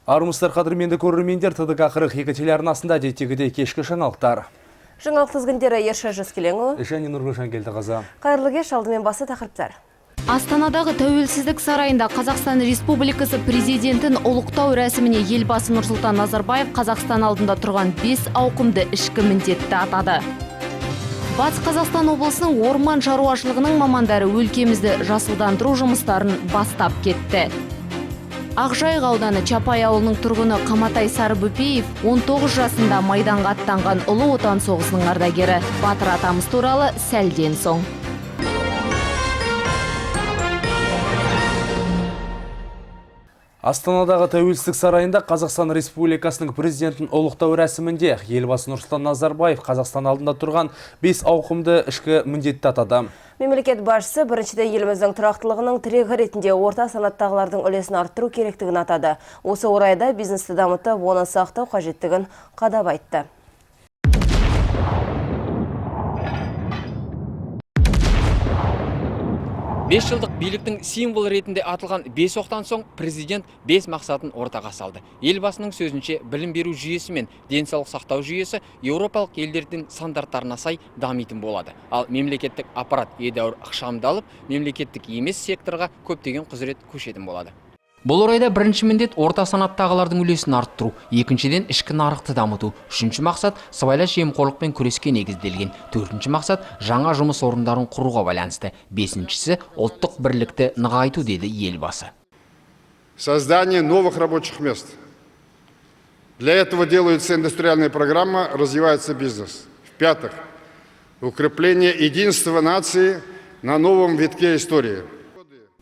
Армысыздар қадірменді көрермендер, ТДК 42 телеарнасында әдеттегідей кешкі жаңалықтар. Жаңалық тізгіндері Ерша Жүскеленұлы және Нұргүлшан келді қызы. Қайырлы кеш, алдымен басы тақырыптар. Астанадағы Тәуелсіздік сарайында Қазақстан Республикасы президентін ұлықтау рәсіміне елбасы Нұрсұлтан Назарбаев Қазақстан алдында тұрған 5 ауқымды ішкі міндетті атады. Батыс Қазақстан облысының орман шаруашылығының мамандары өлкемізді жасылдандыру жұмыстарын бастап кетті. Ақжайық ауданы Чапай ауылының тұрғыны Қаматай Сарыбөпеев 19 жасында майданға аттанған ұлы отан соғысының ардагері. Батыр атамыз туралы сәлден соң. Астанадағы Тәуелсіздік сарайында Қазақстан Республикасының президентін ұлықтау рәсімінде елбасы Нұрсұлтан Назарбаев Қазақстан алдында тұрған 5 ауқымды ішкі міндетті атады. Мемлекет басшысы біріншіден еліміздің тұрақтылығының тірегі ретінде орта санаттағылардың үлесін арттыру керектігін атады. Осы орайда бизнесті дамытып, оны сақтау қажеттігін қадап айтты. Бес жылдық биліктің символ ретінде атылған 5 оқтан соң президент 5 мақсатын ортаға салды. Елбасының сөзінше білім беру жүйесі мен денсаулық сақтау жүйесі еуропалық елдердің стандарттарына сай дамитын болады. Ал мемлекеттік аппарат едәуір ықшамдалып, мемлекеттік емес секторға көптеген құзырет көшетін болады. Бұл орайда бірінші міндет орта санаттағылардың үлесін арттыру, екіншіден ішкі нарықты дамыту, үшінші мақсат сыбайлас жемқорлықпен күреске негізделген, төртінші мақсат жаңа жұмыс орындарын құруға байланысты, бесіншісі ұлттық бірлікті нығайту, деді елбасы. Создание новых рабочих мест. Для этого делается индустриальная программа, развивается бизнес. В-пятых, укрепление единства нации на новом витке истории.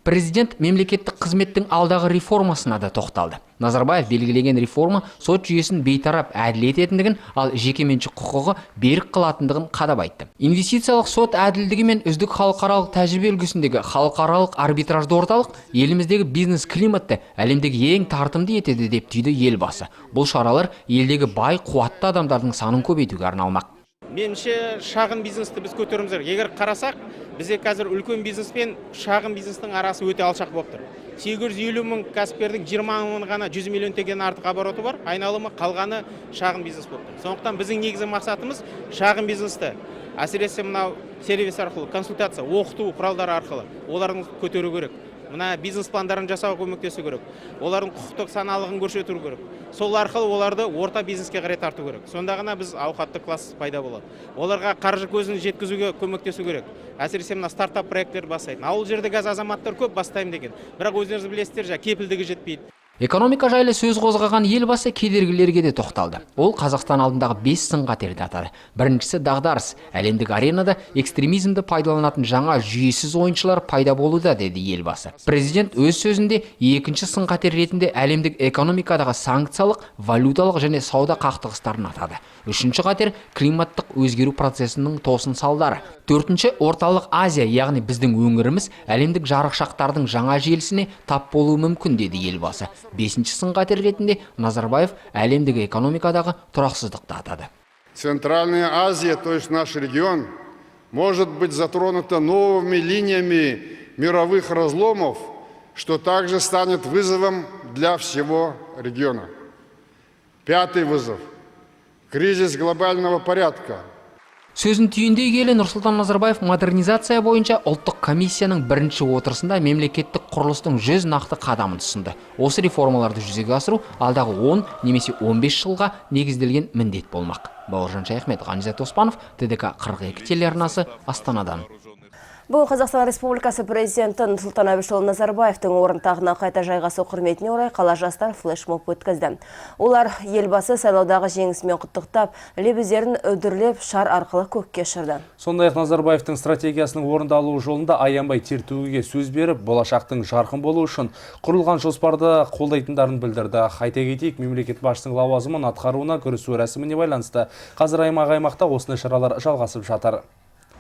Президент мемлекеттік қызметтің алдағы реформасына да тоқталды. Назарбаев белгілеген реформа сот жүйесін бейтарап әділ ететіндігін, ал жекеменшік құқығы берік қылатындығын қадап айтты. Инвестициялық сот әділдігі мен үздік халықаралық тәжірибе үлгісіндегі халықаралық арбитражды орталық еліміздегі бизнес климатты әлемдегі ең тартымды етеді деп түйді елбасы. Бұл шаралар елдегі бай, қуатты адамдардың санын көбейтуге арналмақ. Меніңше шағын бизнесті біз көтеруіміз керек. Егер қарасақ, бізде қазір үлкен бизнес пен шағын бизнестің арасы өте алшақ болып тұр. 850 мың кәсіпкердің 20 мың ғана 100 миллион теңгеден артық обороты бар, айналымы қалғаны шағын бизнес болып тұр. Сондықтан біздің негізгі мақсатымыз шағын бизнесті әсіресе мынау сервис арқылы, консультация, оқыту құралдары арқылы олардың көтеру керек. Мына бизнес пландарын жасауға көмектесу керек. Олардың құқықтық саналығын көрсету керек. Сол арқылы оларды орта бизнеске қарай тарту керек. Сонда ғана біз ауқатты класс пайда болады. Оларға қаржы көзін жеткізуге көмектесу керек. Әсіресе мына стартап проекттер бастайды. Ауыл жерде қазір азаматтар көп бастаймын деген. Бірақ өздеріңіз білесіздер, кепілдігі жетпейді. Экономика жайлы сөз қозғаған елбасы кедергілерге де тоқталды. Ол Қазақстан алдындағы 5 сын-қатерді атады. Біріншісі дағдарыс. Әлемдік аренада экстремизмді пайдаланатын жаңа жүйесіз ойыншылар пайда болуда, деді елбасы. Президент өз сөзінде екінші сын-қатер ретінде әлемдік экономикадағы санкциялық, валюталық және сауда қақтығыстарын атады. Үшінші қатер климаттық өзгеру процесінің тосын салдары. Төртінші орталық Азия, яғни біздің өңіріміз әлемдік жарықшақтардың жаңа желісіне тап болуы мүмкін, деді елбасы. Бесінші сын-қатер ретінде Назарбаев әлемдегі экономикадағы тұрақсыздықты атады. Центральная Азия, то есть наш регион, может быть затронута новыми линиями мировых разломов, что также станет вызовом для всего региона. Пятый вызов – кризис глобального порядка. Сөзін түйіндей келе Нұрсұлтан Назарбаев модернизация бойынша ұлттық комиссияның бірінші отырысында мемлекеттік құрылыстың 100 нақты қадамын ұсынды. Осы реформаларды жүзеге асыру алдағы 10 немесе 15 жылға негізделген міндет болмақ. Бауыржан Шаяхмет, Ғанизат Оспанов, ТДК 42 телеарнасы, Астанадан. Бүгін Қазақстан Республикасы президенті Нұрсұлтан Әбішұлы Назарбаевтың орын тағына қайта жайғасу құрметіне орай қала жастар флешмоб өткізді. Олар елбасы сайлаудағы жеңісімен құттықтап, лебіздерін үдірлеп шар арқылы көкке ұшырды. Сондай-ақ Назарбаевтың стратегиясының орындалуы жолында аянбай тер төгуге сөз беріп, болашақтың жарқын болуы үшін құрылған жоспарды қолдайтындарын білдірді. Айта кетейік, мемлекет басшысының лауазымын атқаруына кірісу рәсіміне байланысты қазір аймақта осындай шаралар жалғасып жатыр.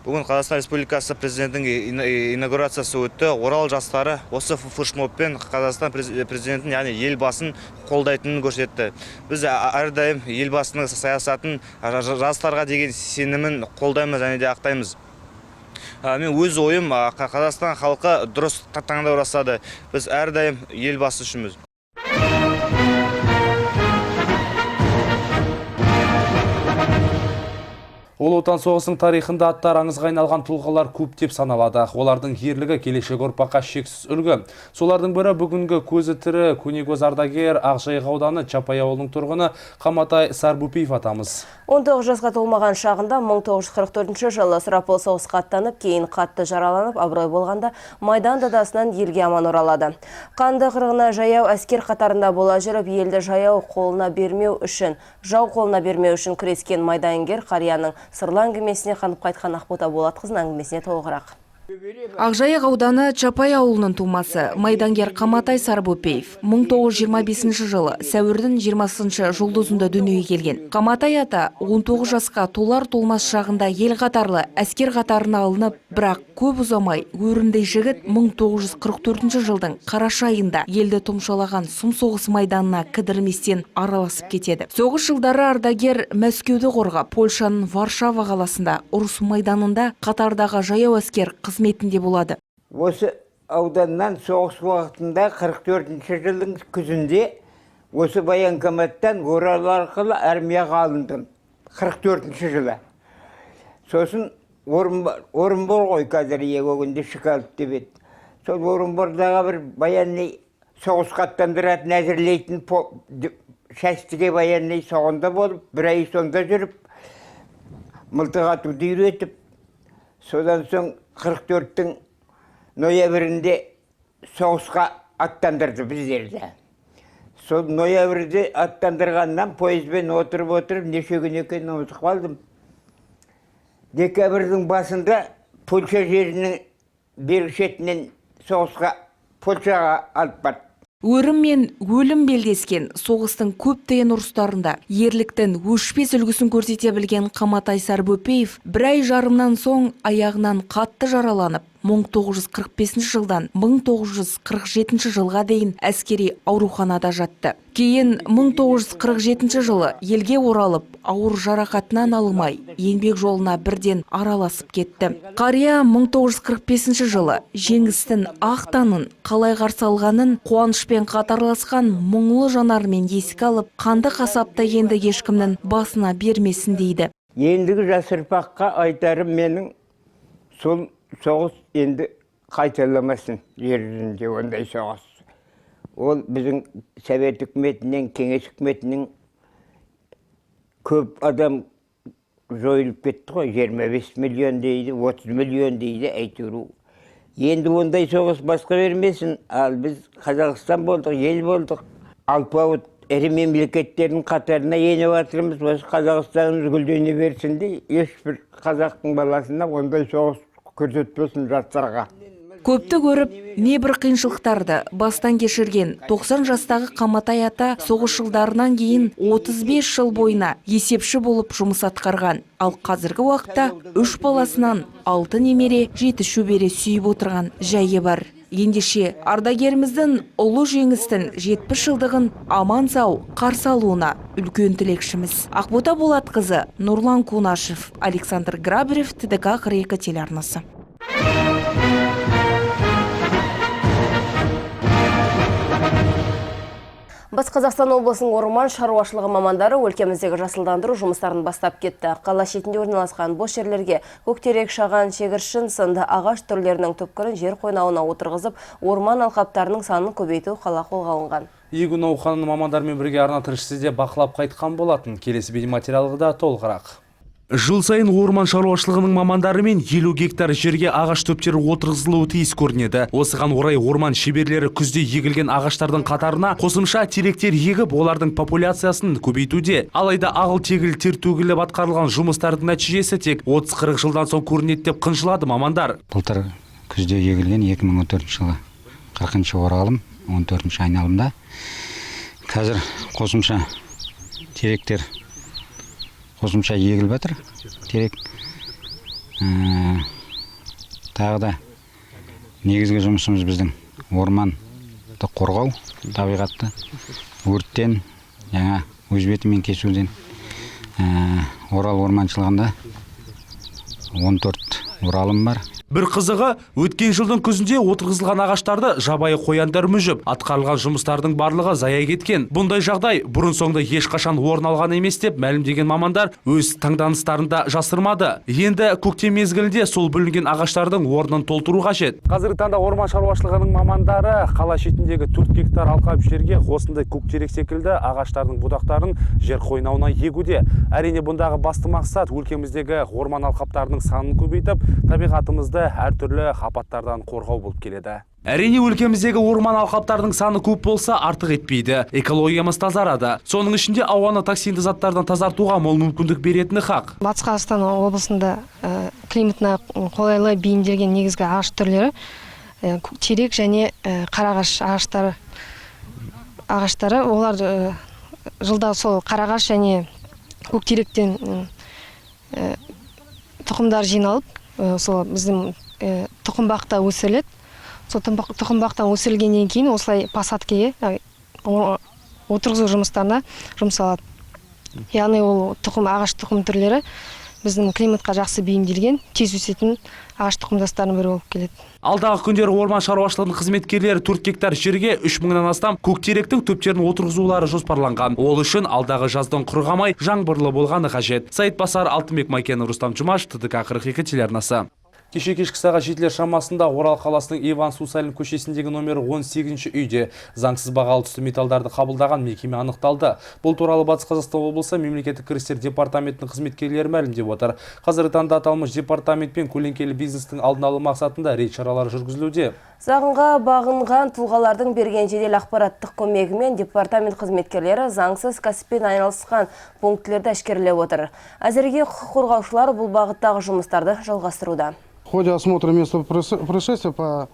Бүгін Қазақстан Республикасы президентінің инаугурациясы өтті. Орал жастары осы флешмобпен Қазақстан президентін, яғни елбасын қолдайтынын көрсетті. Біз әрдайым елбасының саясатын жастарға деген сенімін қолдаймыз және де ақтаймыз. Мен өз ойым, Қазақстан халқы дұрыс таңдау жасады. Біз әрдайым елбасы үшінміз. Ұлы Отан соғысының тарихында аттары аңызға айналған тұлғалар көп деп саналады. Олардың ерлігі келешек ұрпаққа шексіз үлгі. Солардың бірі бүгінгі көзі тірі көнекөз ардагер Ақжайық ауданы Чапай ауылының тұрғыны Қаматай Сарбупиев атамыз. 19 жасқа толмаған шағында 1944 жылы сұрапыл соғысқа аттанып, кейін қатты жараланып, абырой болғанда Майдан дадасынан елге аман оралады. Қанды қырғына жаяу әскер қатарында бола жүріп, елді жау қолына бермеу үшін күрескен майдангер қарияның сырлы әңгімесіне қанып қайтқан Ақбота Болатқызының әңгімесіне толығырақ. Ақжайық ауданы Чапай ауылының тумасы майдангер Қаматай Сарбупиев 1925 жылы сәуірдің 20 жұлдызында дүниеге келген. Қаматай ата 19 жасқа толар-толмас шағында ел қатарлы әскер қатарына алынып, бірақ көп ұзамай өрімдей жігіт 1944 жылдың қараша айында елді тұмшалаған сұм соғыс майданына кідірместен араласып кетеді. Соғыс жылдары ардагер Мәскеуді қорғап, Польшаның Варшава қаласында ұрыс майданында қатардағы жаяу әскер қызметінде болады. Осы ауданнан соғыс уақытында 44 жылдың күзінде осы военкоматтан Орал арқылы армияға алындым. 44 жылы. Сосын Орынбор ғой қазір егөгінде Шықалов деп еді. Сол Орынбордағы бір военный соғысқа аттандыратын әзірлейтін шәстіге военный соғында болып, бір ай сонда жүріп, мылтық атуды үйретіп, содан соң 44-тің ноябрінде соғысқа аттандырды біздерді. Сол ноябрьде аттандырғаннан поездбен отырып, неше күн екенін ұмытып қалдым. Декабрьдің басында Польша жерінің бері шетінен соғысқа Польшаға алып барды. Өрім мен өлім белдескен соғыстың көптеген ұрыстарында ерліктің өшпес үлгісін көрсете білген Қаматай Сарбупиев бір ай жарымнан соң аяғынан қатты жараланып, 1945 жылдан 1947 жылға дейін әскери ауруханада жатты. Кейін 1947 жылы елге оралып, ауыр жарақатынан алымай, еңбек жолына бірден араласып кетті. Қария 1945 жылы жеңістің ақ таңын қалай қарсы алғанын қуанышпен қатарласқан мұңлы жанармен еске алып, қанды қасапта енді ешкімнің басына бермесін дейді. Ендігі жас ұрпаққа айтарым менің, сол соғыс енді қайталамасын жер жүзінде ондай соғыс. Ол біздің Совет үкіметінен, Кеңес үкіметінің көп адам жойылып кетті ғой, 25 миллион дейді, 30 миллион дейді, әйтеуір. Енді ондай соғыс басқа бермесін, ал біз Қазақстан болдық, ел болдық. Алпауыт ірі мемлекеттердің қатарына еніп жатырмыз, осы Қазақстанымыз гүлдене берсін де, ешбір қазақтың баласына ондай соғыс көрсетпесін жастарға. Көпті көріп, небір қиыншылықтарды бастан кешірген 90 жастағы Қаматай ата соғыс жылдарынан кейін 35 жыл бойына есепші болып жұмыс атқарған. Ал қазіргі уақытта 3 баласынан 6 немере, 7 шөбере сүйіп отырған жайы бар. Ендеше ардагеріміздің ұлы жеңістің 70 жылдығын аман сау қарсы алуына үлкен тілекшіміз. Ақбота Болатқызы, Нұрлан Кунашев, Александр Грабарев, ТДК 42 телеарнасы. Батыс Қазақстан облысының орман шаруашылығы мамандары өлкеміздегі жасылдандыру жұмыстарын бастап кетті. Қала шетінде орналасқан бос жерлерге көктерек, шаған, шегіршін сынды ағаш түрлерінің түпкірін жер қойнауына отырғызып, орман алқаптарының санын көбейту қала қолға алынған. Егін науқанын мамандармен бірге арна тілшісі де бақылап қайтқан болатын. Келесі бейнематериалға да толығырақ. Жыл сайын орман шаруашылығының мамандарымен 50 гектар жерге ағаш төптері отырғызылуы тиіс көрінеді. Осыған орай орман шеберлері күзде егілген ағаштардың қатарына қосымша теректер егіп, олардың популяциясын көбейтуде. Алайда ағыл-тегіл тер төгіліп атқарылған жұмыстардың нәтижесі тек 30-40 жылдан соң көрінеді деп қынжылады мамандар. Былтыр күзде егілген 2014 жылы 40-шы оралым, 14-ші айналымда. Қазір қосымша теректер қосымша егіліп жатыр, терек. Тағы да негізгі жұмысымыз біздің орманды қорғау, табиғатты өрттен, жаңа өз бетімен кесуден. Орал орманшылығында 14 оралым бар. Бір қызығы, өткен жылдың күзінде отырғызылған ағаштарды жабайы қояндар мүжіп, атқарылған жұмыстардың барлығы зая кеткен. Бұндай жағдай бұрын соңды ешқашан орын алған емес деп мәлімдеген мамандар өз таңданыстарында жасырмады. Енді көктем мезгілінде сол бүлінген ағаштардың орнын толтыру қажет. Қазіргі таңда орман шаруашылығының мамандары қала шетіндегі 4 гектар алқап жерге осындай көктерек секілді ағаштардың будақтарын жер қойнауына егуде. Әрине бұндағы басты мақсат өлкеміздегі орман алқаптарының санын көбейтіп, табиғатымызды әртүрлі апаттардан қорғау болып келеді. Әрине өлкеміздегі орман алқаптарының саны көп болса артық етпейді. Экологиямыз тазарады. Соның ішінде ауаны токсинді заттардан тазартуға мол мүмкіндік беретіні хақ. Батыс Қазақстан облысында климатына қолайлы бейімделген негізгі ағаш түрлері терек және қарағаш ағаштары. Олар жылда сол қарағаш және көктеректен тұқымдар жиналып, сол біздің тұқымбақта өсіріледі. Сол тұқымбақтан өсірілгеннен кейін осылай посадкеге отырғызу жұмыстарына жұмсалады. Яғни ол ағаш тұқым түрлері біздің климатқа жақсы бейімделген, тез өсетін ағаш тұқымдастарының бірі болып келеді. Алдағы күндері орман шаруашылығының қызметкерлері 4 гектар жерге 3000-нан астам көктеректің төптерін отырғызулары жоспарланған. Ол үшін алдағы жаздың құрғамай жаңбырлы болғаны қажет. Саидбасар, Алтынбек Майкенов, Рустам Жұмаш, ТДК 42 телеарнасы. Кеше кешкі сағат жетілер шамасында Орал қаласының Иван Сусалин көшесіндегі номері 18-ші үйде заңсыз бағалы түсті металдарды қабылдаған мекеме анықталды. Бұл туралы Батыс Қазақстан облысы мемлекеттік кірістер департаментінің қызметкерлері мәлімдеп отыр. Қазіргі таңда аталмыш департаментпен көлеңкелі бизнестің алдын алу мақсатында рейд шаралары жүргізілуде. Заңға бағынған тұлғалардың берген жедел ақпараттық көмегімен департамент қызметкерлері заңсыз кәсіппен айналысқан пункттерді әшкерелеп отыр. Әзірге құқық қорғаушылар бұл бағыттағы жұмыстарды жалғастыруда. В ходе осмотра места происшествия по...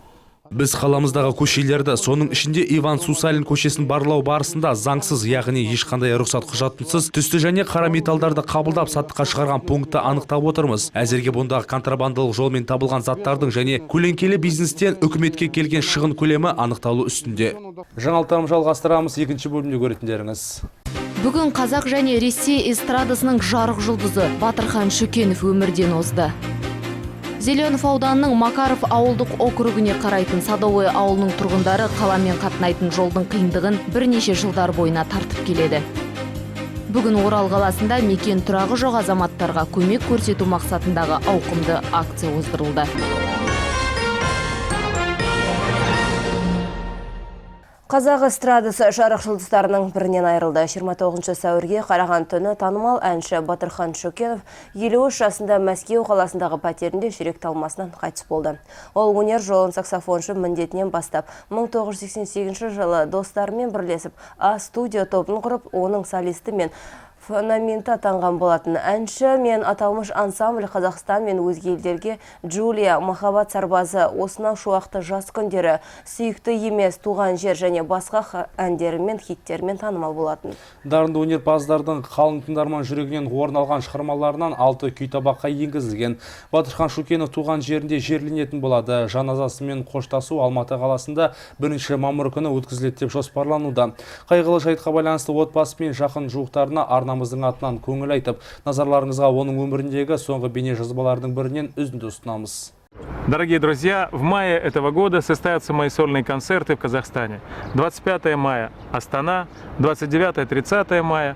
Біз қаламыздағы көшелерді, соның ішінде Иван Сусалин көшесін барлау барысында заңсыз, яғни ешқандай рұқсат құжатынсыз түсті және қара металдарды қабылдап саттыққа шығарған пунктті анықтап отырмыз. Әзірге бұндағы контрабандалық жолмен табылған заттардың және көлеңкелі бизнестен үкіметке келген шығын көлемі анықталу үстінде. Жаңалықтарымызды жалғастырамыз, екінші бөлімде көретіндеріңіз. Бүгін қазақ және Ресей эстрадасының жарық жұлдызы Батырхан Шүкенов өмірден озды. Зеленов ауданының Макаров ауылдық округіне қарайтын Садовой ауылының тұрғындары қаламен қатынайтын жолдың қиындығын бірнеше жылдар бойына тартып келеді. Бүгін Орал қаласында мекен тұрағы жоқ азаматтарға көмек көрсету мақсатындағы ауқымды акция оздырылды. Қазақ эстрадасы жарық жұлдыздарының бірінен айырылды. 29 сәуірге қараған түні танымал әнші Батырхан Шүкенов 53 жасында Мәскеу қаласындағы пәтерінде жүрек талмасынан қайтыс болды. Ол өнер жолын саксофоншы міндетінен бастап 1988 жылы достарымен бірлесіп А-студио тобын құрып, оның солисті мен фономенті атанған болатын. Әнші мен аталмыш ансамбль Қазақстан мен өзге елдерге Джулия, Махаббат сарбазы, осынау шуақты жас күндері, сүйікті емес, туған жер және басқа әндерімен, хиттермен танымал болатын. Дарынды өнерпаздардың қалың тыңдарман жүрегінен орын алған шығармаларынан 6 күй табаққа енгізілген. Батырхан Шүкенов туған жерінде жерленетін болады. Жаназасымен қоштасу Алматы қаласында 1 мамыр күні өткізіледі деп жоспарлануда. Қайғылы жайтқа байланысты отбасы мен жақын жуықтарына арнамыздың атынан көңіл айтып, назарларыңызға оның өміріндегі соңғы бейне жазбалардың бірінен үзінді ұсынамыз. Дорогие друзья, в мае этого года состоятся мои сольные концерты в Казахстане. 25 мая Астана, 29-30 мая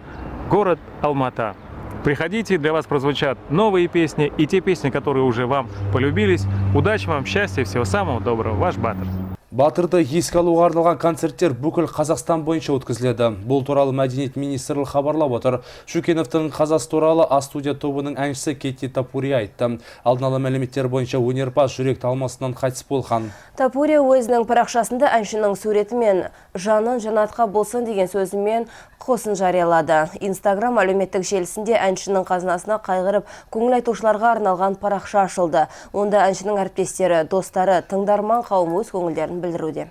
город Алмата. Приходите, для вас прозвучат новые песни и те песни, которые уже вам полюбились. Удачи вам, счастья, всего самого доброго. Ваш Батыр. Батырды еске алуға арналған концерттер бүкіл Қазақстан бойынша өткізіледі. Бұл туралы мәдениет министрлігі хабарлап отыр. Шүкеновтың қазасы туралы А-студия тобының әншісі Кетти Тапури айтты. Алдын ала мәліметтер бойынша өнерпаз жүрек талмасынан қайтыс болған. Тапури өзінің парақшасында әншінің суреті мен жанын жанатқа болсын деген сөзімен қосын жариялады. Инстаграм әлеуметтік желісінде әншінің қазынасына қайғырып, көңіл айтушыларға арналған парақша ашылды. Онда әншінің әріптестері, достары, тыңдарман қауымы өз көңілдерін білдіруде.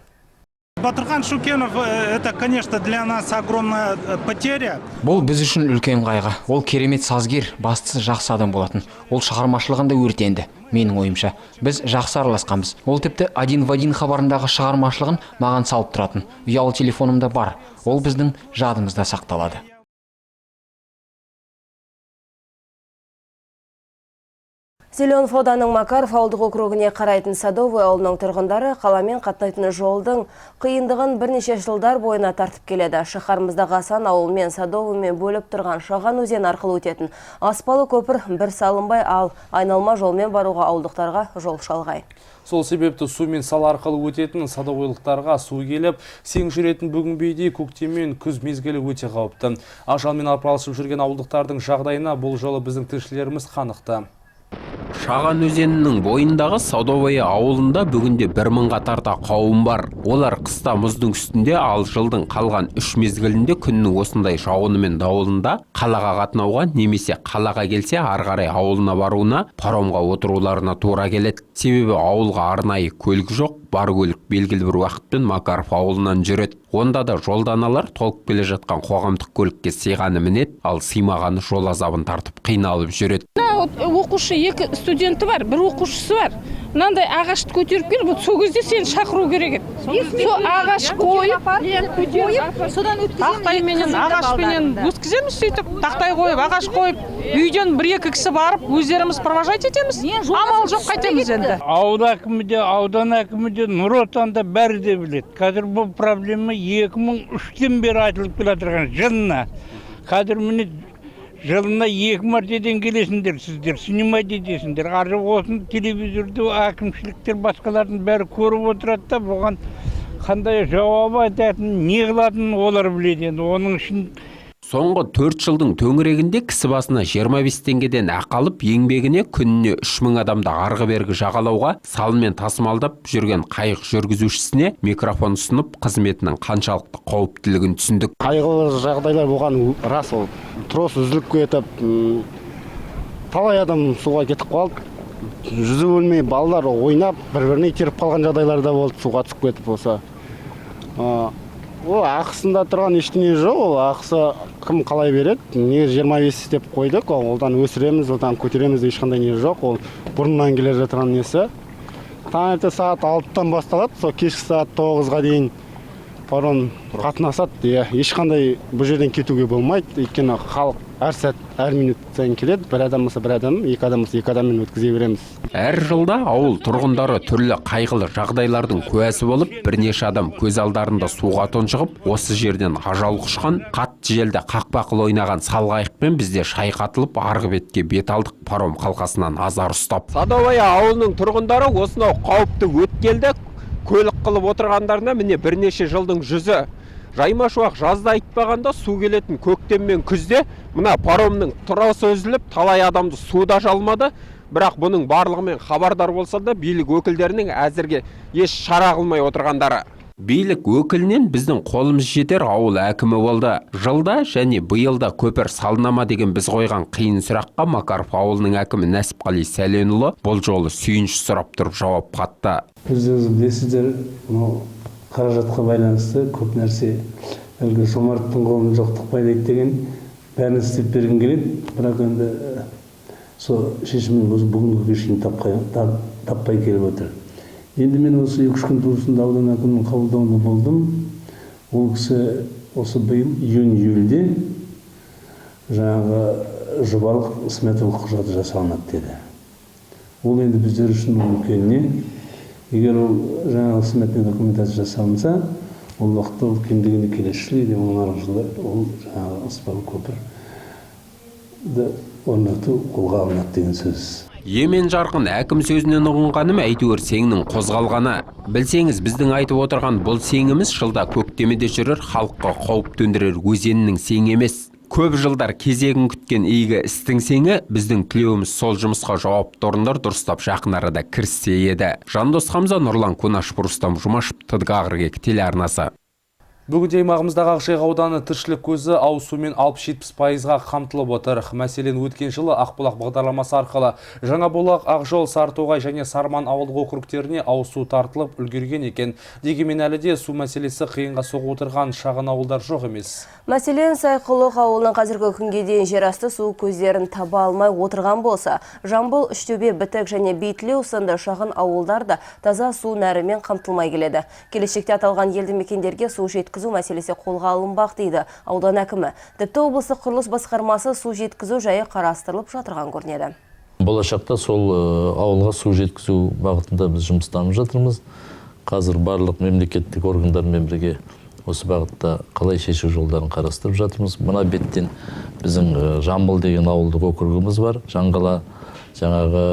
Батырхан Шүкенов, это, конечно, для нас огромная потеря. Бұл біз үшін үлкен қайғы. Ол керемет сазгер, бастысы жақсы адам болатын. Ол шығармашылығында өртенді. Менің ойымша, біз жақсы араласқанбыз. Ол тіпті один в один хабарындағы шығармашылығын маған салып тұратын. Ұялы телефонымда бар. Ол біздің жадымызда сақталады. Зеленов ауданының Макаров ауылдық округіне қарайтын Садовый ауылының тұрғындары қаламен қатынайтын жолдың қиындығын бірнеше жылдар бойына тартып келеді. Шаһарымыздағы Асан ауылы мен Садовыймен бөліп тұрған Шаған өзен арқылы өтетін аспалы көпір бір салынбай, ал айналма жолмен баруға ауылдықтарға жол шалғай. Сол себепті су мен сал арқылы өтетін садовойлықтарға су келіп, сең жүретін бүгін бейде көктем мен күз мезгілі өте қауіпті. Ажалмен арпалысып жүрген ауылдықтардың жағдайына бұл жолы біздің тілшілеріміз қанықты. Шаған өзенінің бойындағы Садовый ауылында бүгінде 1000-ға тарта қауым бар. Олар қыста мұздың үстінде, ал жылдың қалған 3 мезгілінде күннің осындай жауыны мен дауылында қалаға қатынауға немесе қалаға келсе арғарай ауылына баруына, паромға отыруларына тура келеді. Себебі ауылға арнайы көлік жоқ, бар көлік белгілі бір уақытпен Макаров ауылынан жүреді. Онда да жолданалар толып келе жатқан қоғамдық көлікке сыйғаны мінеді, ал сыймағаны жол азабын тартып қиналып жүреді. Оқушы 2 студенті бар, 1 оқушысы бар. Мынандай ағашты көтеріп келіп, сол кезде сені шақыру керек еді. Сол ағаш қойып, содан өткіземіз. Ағашпенен өткіземіз сөйтіп, тақтай қойып, ағаш қойып, үйден 1-2 кісі барып, өздеріміз провожать етеміз. Амал жоқ, қайтеміз енді. Ауыл әкімі де, аудан әкімі де, Нұр Отанда бәрі де біледі. Қазір бұл проблема 2003-тен бері айтылып келе жатырған жылына. Қазір міне жылына 2 мәртеден келесіңдер сіздер, снимать етесіңдер. Арғы осын телевизорды әкімшіліктер басқалардың бәрі көріп отырады да, бұған қандай жауап айтатынын, не қылатынын олар біледі. Оның үшін Соңғы 4 жылдың төңірегінде кісі басына 25 теңгеден ақы алып, еңбегіне күніне 3000 адамды арғы бергі жағалауға салмен тасымалдап жүрген қайық жүргізушісіне микрофон ұсынып, қызметінің қаншалықты қауіптілігін түсіндік. Қайғылы жағдайлар болған рас, ол трос үзіліп кетіп, талай адам суға кетіп қалды. Жүзіп өлмей балалар ойнап, бір-біріне итеріп қалған жағдайлар да болды, суға түсіп кетіп болса. Ол ақысында тұрған ештеңе жоқ, ол ақысы кім қалай береді? Негізі 25 деп қойдық, олдан өсіреміз, олдан көтереміз, ешқандай не жоқ, ол бұрыннан келе жатырған несі. Таңертең сағат 6-тан басталады, сол кешкі сағат 9-ға дейін паром қатынасады. Ешқандай бұл жерден кетуге болмайды, өйткені халық әр сәт, әр минут сайын келеді, бір адам болса бір адам, 2 адам болса 2 адаммен өткізе береміз. Әр жылда ауыл тұрғындары түрлі қайғылы жағдайлардың куәсі болып, бірнеше адам көз алдарында суға тұншығып, осы жерден ажал құшқан, қатты желді қақпақыл ойнаған салғайықпен бізде шайқатылып, арғы бетке бет алдық паром қалқасынан азар ұстап. Садовый ауылының тұрғындары осынау қауіпті өткелді көлік қылып отырғандарына міне бірнеше жылдың жүзі. Жаймашуақ жазда айтпағанда су келетін көктем мен күзде мына паромның тұрасы үзіліп, талай адамды суда жалмады. Бірақ бұның барлығымен хабардар болса да, билік өкілдерінің әзірге еш шара қылмай отырғандары. Билік өкілінен біздің қолымыз жетер ауыл әкімі болды. Жылда және биылда көпір салынама деген біз қойған қиын сұраққа Макаров ауылының әкімі Нәсіпқали Сәленұлы бұл жолы сүйінші сұрап тұрып жауап қатты. Өздеріңіз білесіздер, қаражатқа байланысты көп нәрсе, әлгі жомарттың қолын жоқтық байлайды деген бәрін істеп берген келеді, бірақ енді сол шешімін бүгінгі шешімін таппай келіп отыр. Енді мен осы 2-3 күн тұрысында аудан әкімінің қабылдауында болдым. Ол кісі осы биыл июнь-июльде жаңағы жобалық сметалық құжаты жасалынады деді. Ол енді біздер үшін үлкен не. Егер ол жаңағы сметный документация жасалынса, ол уақытта ол кем дегенде келесі жылы, оның арғы жылы ол жаңағы аспалы көпірді орнату қолға алынады деген сөз. Емен жарқын әкім сөзінен ұғынғаным әйтеуір сеңнің қозғалғаны. Білсеңіз, біздің айтып отырған бұл сеңіміз жылда көктемеде жүрер, халыққа қауіп төндірер өзеннің сеңі емес. Көп жылдар кезегін күткен игі істің сеңі, біздің тілеуіміз сол жұмысқа жауапты орындар дұрыстап жақын арада кіріссе еді. Жандос Хамза, Нұрлан Конашев, Рустам Жұмашев, ТДК телеарнасы. Бүгінде аймағымыздағы Ақжайық ауданы тіршілік көзі ауыз сумен 60-70%-ға қамтылып отыр. Мәселен, өткен жылы Ақбұлақ бағдарламасы арқылы Жаңабұлақ, Ақжол, Сарытоғай және Сарман ауылдық округтеріне ауыз су тартылып үлгерген екен. Дегенмен әлі де су мәселесі қиынға соғып отырған шағын ауылдар жоқ емес. Мәселен, Сайқұлық ауылының қазіргі күнге дейін жерасты су көздерін таба алмай отырған болса, Жамбыл, Үштөбе, Бітік және Бейтлеу сынды шағын ауылдарда таза су нәрімен қамтылмай келеді. Келешекте аталған елді мекендерге су жеткізу мәселесі қолға алынбақ дейді аудан әкімі. Тіпті облыстық құрылыс басқармасы су жеткізу жайы қарастырылып жатырған көрінеді. болашақта сол ауылға су жеткізу бағытында біз жұмыстанып жатырмыз. Қазір барлық мемлекеттік органдармен бірге осы бағытта қалай шешу жолдарын қарастырып жатырмыз. Мына беттен біздің Жамбыл деген ауылдық округіміз бар. Жаңғала жаңағы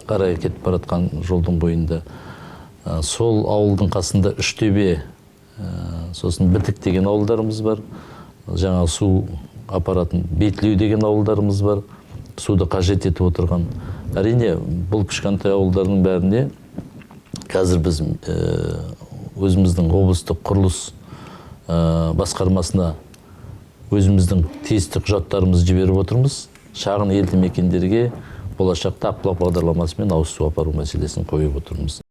қарай кетіп баратқан жолдың бойында. Сол ауылдың қасында Үштөбе, сосын Бітік деген ауылдарымыз бар. Жаңа су аппаратын Бетлеу деген ауылдарымыз бар. Суды қажет етіп отырған. Әрине, бұл кішкентай ауылдардың бәріне қазір біз өзіміздің облыстық құрылыс басқармасына өзіміздің тиісті құжаттарымызды жіберіп отырмыз. Шағын елді мекендерге болашақта ақ бағдарламасымен ауыз су апару мәселесін қойып отырмыз.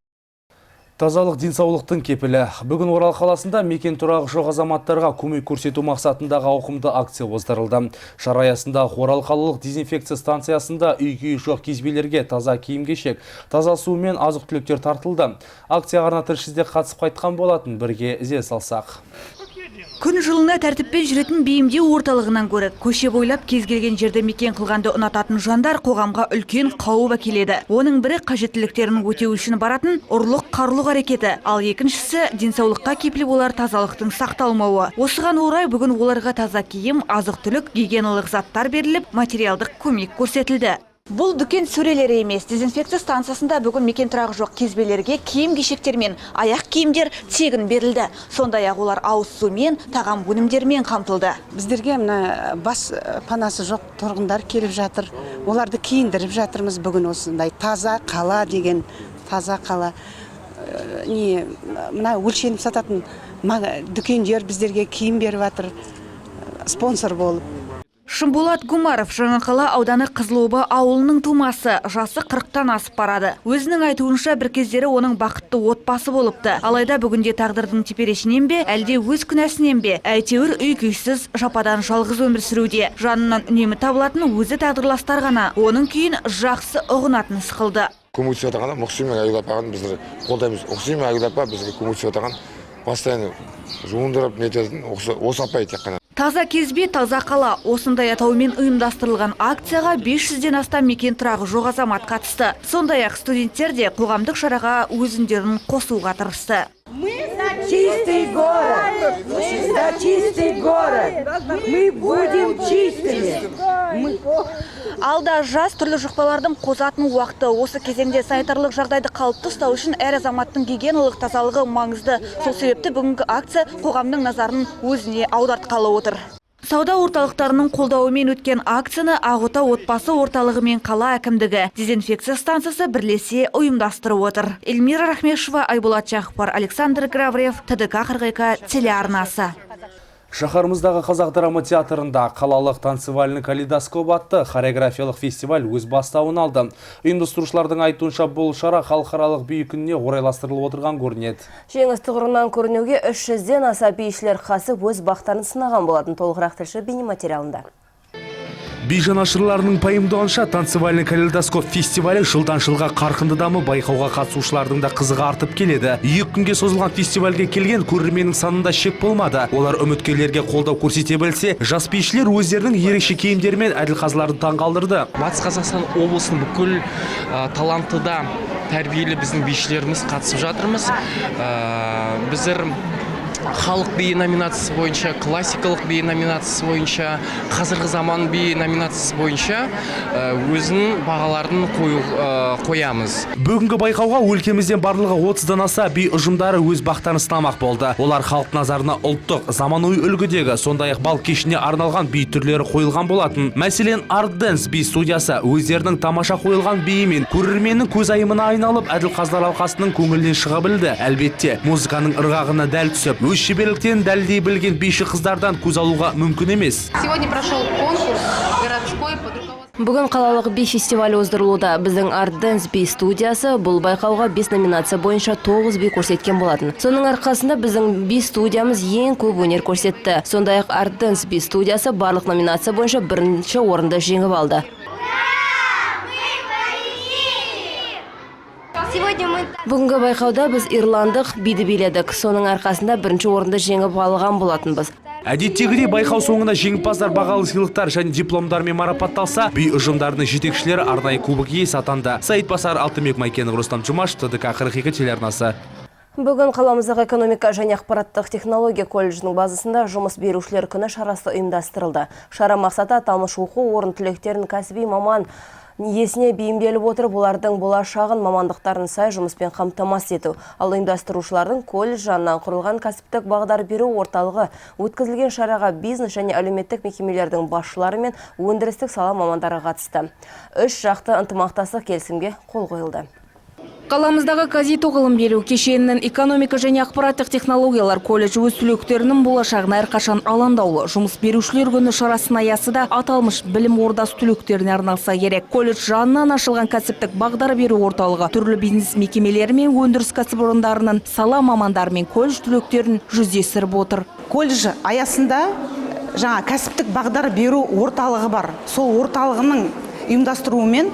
Тазалық денсаулықтың кепілі. Бүгін Орал қаласында мекен тұрағы жоқ азаматтарға көмек көрсету мақсатындағы ауқымды акция оздырылды. Шара аясында Орал қалалық дезинфекция станциясында үй-күйі жоқ кезбелерге таза киім-кешек, таза су мен азық-түліктер тартылды. Акцияға арна тілшісі де қатысып қайтқан болатын, бірге іздене салсақ. Күн жылына тәртіппен жүретін бейімдеу орталығынан көрі көше бойлап кез келген жерде мекен қылғанды ұнататын жандар қоғамға үлкен қауіп әкеледі. Оның бірі қажеттіліктерін өтеу үшін баратын ұрлық қарлық әрекеті, ал екіншісі денсаулыққа кепіл болар тазалықтың сақталмауы. Осыған орай бүгін оларға таза киім, азық-түлік, гигиеналық заттар беріліп, материалдық көмек көрсетілді. Бұл дүкен сөрелері емес. Дезинфекция станциясында бүгін мекен тұрағы жоқ кезбелерге киім-кешектер мен аяқ киімдер тегін берілді. Сондай-ақ олар ауыз сумен, тағам өнімдерімен қамтылды. Біздерге мына бас панасы жоқ тұрғындар келіп жатыр. Оларды киіндіріп жатырмыз бүгін осындай. Таза қала деген, таза қала. Мына өлшеніп сататын дүкендер біздерге киім беріп жатыр, спонсор болып. Шымболат Гумаров Жаңақала ауданы Қызылоба ауылының тумасы, жасы 40-тан асып барады. Өзінің айтуынша бір кездері оның бақытты отбасы болыпты. Алайда бүгінде тағдырдың теперешінен бе, әлде өз күнәсінен бе, әйтеуір үй-күйсіз жападан жалғыз өмір сүруде. Жанынан үнемі табылатын өзі тағдырластар ғана оның күйін жақсы ұғынатын сықылды. Көмек түсіп жатқан Мұқсимен Аюлапаған бізді қолдаймыз. Мұқсимен Аюлапа бізге көмек түсіп жатқан постоянно жуындырып нететін осы апай тек қана. Таза кезбе, таза қала. Осындай атаумен ұйымдастырылған акцияға 500-ден астам мекен тұрағы жоқ азамат қатысты. Сондай-ақ студенттер де қоғамдық шараға өзіндерін қосуға тырысты. Чистый город! За чистый город! Мы будем чистыми! Алда жас түрлі жұқпалардың қозатын уақыты. Осы кезеңде санитарлық жағдайды қалыпты ұстау үшін әр азаматтың гигиеналық тазалығы маңызды. Сол себепті бүгінгі акция қоғамның назарын өзіне аудартқалы отыр. Сауда орталықтарының қолдауымен өткен акцияны Ағота отбасы орталығы мен қала әкімдігі дезинфекция станциясы бірлесе ұйымдастырып отыр. Эльмира Рахмешева, Айболат Жақпар, Александр Гравриев, ТДК 42 телеарнасы. Шаһарымыздағы қазақ драма театрында қалалық танцевальный калейдоскоп атты хореографиялық фестиваль өз бастауын алды. Ұйымдастырушылардың айтуынша бұл шара халықаралық би күніне орайластырылып отырған көрінеді. Жеңіс тұғырынан көрінуге 300-ден аса бишілер қатысып өз бақтарын сынаған болатын. Толығырақ тілші бейнематериалында. Би жанашырларының пайымдауынша танцевальный калейдоскоп фестивалі жылдан жылға қарқынды дамып, байқауға қатысушылардың да қызығы артып келеді. 2 күнге созылған фестивальге келген көрерменнің санында шек болмады. Олар үміткерлерге қолдау көрсете білсе, жас бишілер өздерінің ерекше киімдерімен әділқазыларды таңғалдырды. Батыс Қазақстан облысының бүкіл талантты да тәрбиелі біздің бишілеріміз қатысып жатырмыз. Біздер халық би номинациясы бойынша, классикалық би номинациясы бойынша, қазіргі заман би номинациясы бойынша өзінің бағаларын қоямыз. Бүгінгі байқауға өлкемізден барлығы 30-дан аса би ұжымдары өз бақтарын сынамақ болды. Олар халық назарына ұлттық, заманауи үлгідегі, сондай-ақ бал кешіне арналған би түрлері қойылған болатын. Мәселен, Art Dance би студиясы өздерінің тамаша қойылған биімен көрерменнің көз айымына айналып, әділқазылар алқасының көңілінен шыға білді. Әлбетте, музыканың ырғағына дәл түсіп, өз шеберліктен дәлдей білген биші қыздардан көз алуға мүмкін емес. Сегодня прошел конкурс городской под руководством. Бүгін қалалық би фестивалі оздырылуда. Біздің Art Dance би студиясы бұл байқауға 5 номинация бойынша 9 би көрсеткен болатын. Соның арқасында біздің би студиямыз ең көп өнер көрсетті. Сондай-ақ Art Dance би студиясы барлық номинация бойынша бірінші орынды жеңіп алды. Бүгінгі байқауда біз ирландық биді биледік. Соның арқасында бірінші орынды жеңіп алған болатынбыз. Әдеттегідей байқау соңында жеңімпаздар бағалы сыйлықтар және дипломдармен марапатталса, би ұжымдарының жетекшілері арнайы кубок иесі атанды. Саидбасар Алтынбек Майкенов, Рустам Жұмашев, ТДК 42 телеарнасы. Бүгін қаламыздағы экономика және ақпараттық технология колледжінің базасында жұмыс берушілер күні шарасы ұйымдастырылды. Шара мақсаты аталмыш оқу орын түлектерін кәсіби маман иесіне бейімделіп отырып, олардың болашағын мамандықтарын сай жұмыспен қамтамасыз ету. Ал ұйымдастырушылардың колледж жанынан құрылған кәсіптік бағдар беру орталығы өткізілген шараға бизнес және әлеуметтік мекемелердің басшылары мен өндірістік сала мамандары қатысты. Үш жақты ынтымақтастық келісімге қол қойылды. Қаламыздағы Казито ғылым беру кешенінің экономика және ақпараттық технологиялар колледжі өз түлектерінің болашағына әрқашан алаңдаулы. Жұмыс берушілер күні шарасының аясында аталмыш білім ордасы түлектеріне арналса керек. Колледж жанынан ашылған кәсіптік бағдар беру орталығы түрлі бизнес мекемелері мен өндіріс кәсіпорындарының сала мамандары мен колледж түлектерін жүздестіріп отыр. Колледж аясында жаңа кәсіптік бағдар беру орталығы бар. Сол орталығының ұйымдастыруымен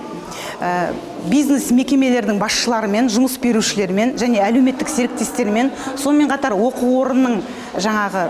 бизнес мекемелердің басшыларымен, жұмыс берушілермен және әлеуметтік серіктестермен, сонымен қатар оқу орнының жаңағы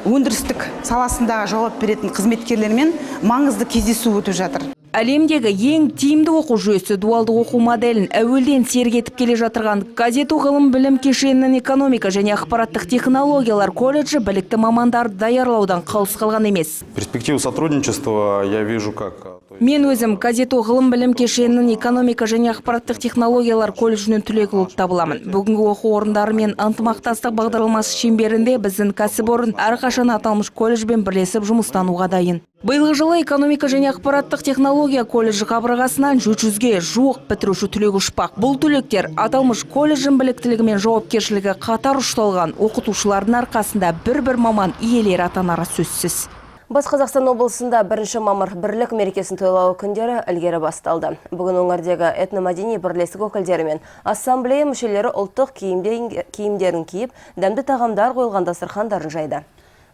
өндірістік саласындағы жауап беретін қызметкерлермен маңызды кездесу өтіп жатыр. Әлемдегі ең тиімді оқу жүйесі дуалды оқу моделін әуелден сергетіп келе жатырған Казито ғылым білім кешенінің экономика және ақпараттық технологиялар колледжі білікті мамандар даярлаудан қалыс қалған емес. Перспективу сотрудничества я вижу как. Мен өзім Казито ғылым білім кешенінің экономика және ақпараттық технологиялар колледжінің түлегі болып табыламын. Бүгінгі оқу орындарымен ынтымақтастық бағдарламасы шеңберінде біздің кәсіпорын әрқашан аталмыш колледжбен бірлесіп жұмыстануға дайын. Биылғы жылы экономика және ақпараттық технология колледжі қабырғасынан 700-ге жуық бітіруші түлек ұшпақ. Бұл түлектер аталмыш колледждің біліктілігі мен жауапкершілігі қатар ұшталған оқытушылардың арқасында бір маман иелері атанары сөзсіз. Батыс Қазақстан облысында 1 мамыр бірлік мерекесін тойлау күндері ілгері басталды. Бүгін өңірдегі этномәдени бірлестік өкілдері мен ассамблея мүшелері ұлттық киімдерін киіп, дәмді тағамдар қойылған дастархандарын жайды.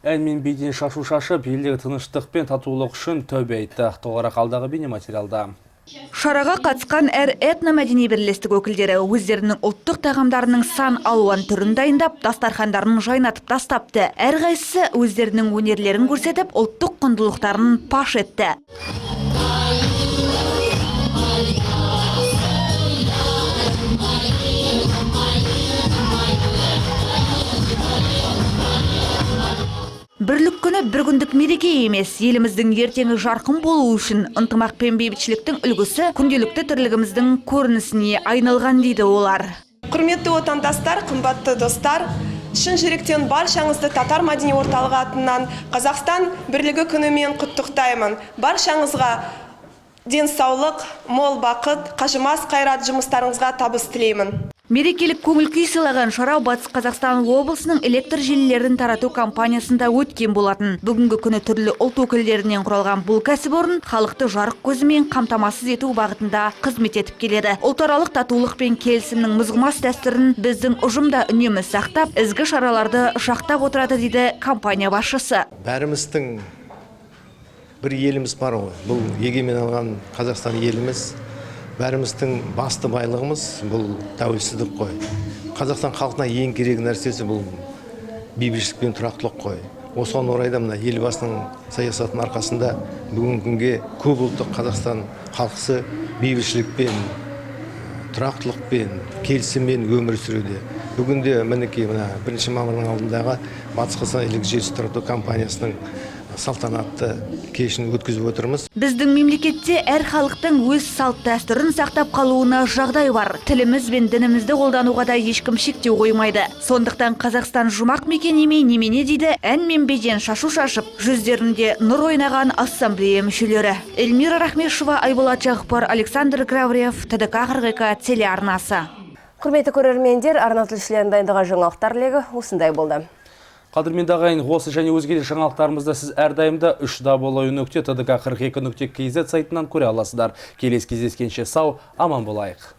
Ән мен биден шашу шашып, елдегі тыныштық пен татулық үшін тәубе айтты. Толығырақ алдағы бейнематериалда. Шараға қатысқан әр этномәдени бірлестік өкілдері өздерінің ұлттық тағамдарының сан алуан түрін дайындап, дастархандарын жайнатып тастапты. Әрқайсысы өздерінің өнерлерін көрсетіп, ұлттық құндылықтарын паш етті. Бірлік күні бір күндік мереке емес, еліміздің ертеңі жарқын болу үшін ынтымақ пен бейбітшіліктің үлгісі күнделікті тірлігіміздің көрінісіне айналған дейді олар. Құрметті отандастар, қымбатты достар, шын жүректен баршаңызды Татар мәдени орталығы атынан Қазақстан бірлігі күнімен құттықтаймын. Баршаңызға денсаулық, мол бақыт, қажымас қайрат жұмыстарыңызға табыс тілеймін. Мерекелік көңіл күй сыйлаған шара Батыс Қазақстан облысының электр желілерін тарату компаниясында өткен болатын. Бүгінгі күні түрлі ұлт өкілдерінен құралған бұл кәсіпорын халықты жарық көзімен қамтамасыз ету бағытында қызмет етіп келеді. Ұлтаралық татулық пен келісімнің мызғымас дәстүрін біздің ұжымда үнемі сақтап, ізгі шараларды шақтап отырады дейді компания басшысы. Бәріміздің бір еліміз бар ғой. Бұл егемен алған Қазақстан еліміз. Бәріміздің басты байлығымыз бұл тәуелсіздік қой. Қазақстан халқына ең керек нәрсесі бұл бейбітшілік пен тұрақтылық қой. Осыған орайда мына елбасының саясатының арқасында бүгінгі күнге көп ұлттық Қазақстан халқысы бейбітшілікпен, тұрақтылықпен, келісіммен өмір сүруде. Бүгінде мінекей мына 1 мамырдың алдындағы Батыс Қазақстан электр желісі тарату компаниясының салтанатты кешін өткізіп отырмыз. Біздің мемлекетте әр халықтың өз салт дәстүрін сақтап қалуына жағдай бар. Тіліміз бен дінімізді қолдануға да ешкім шектеу қоймайды. Сондықтан Қазақстан жұмақ мекен емей немене дейді, ән мен биден шашу шашып, жүздерінде нұр ойнаған ассамблея мүшелері. Эльмира Рахмешева, Айболат Жақпар, Александр Гравриев, ТДК 42 телеарнасы. Құрметті көрермендер, арна тілшілерінің дайындаған жаңалықтар легі осындай болды. Қадірменді ағайын, осы және өзге де жаңалықтарымызды сіз әрдайымда www.tdk42.kz сайтынан көре аласыздар. Келесі кездескенше сау, аман болайық.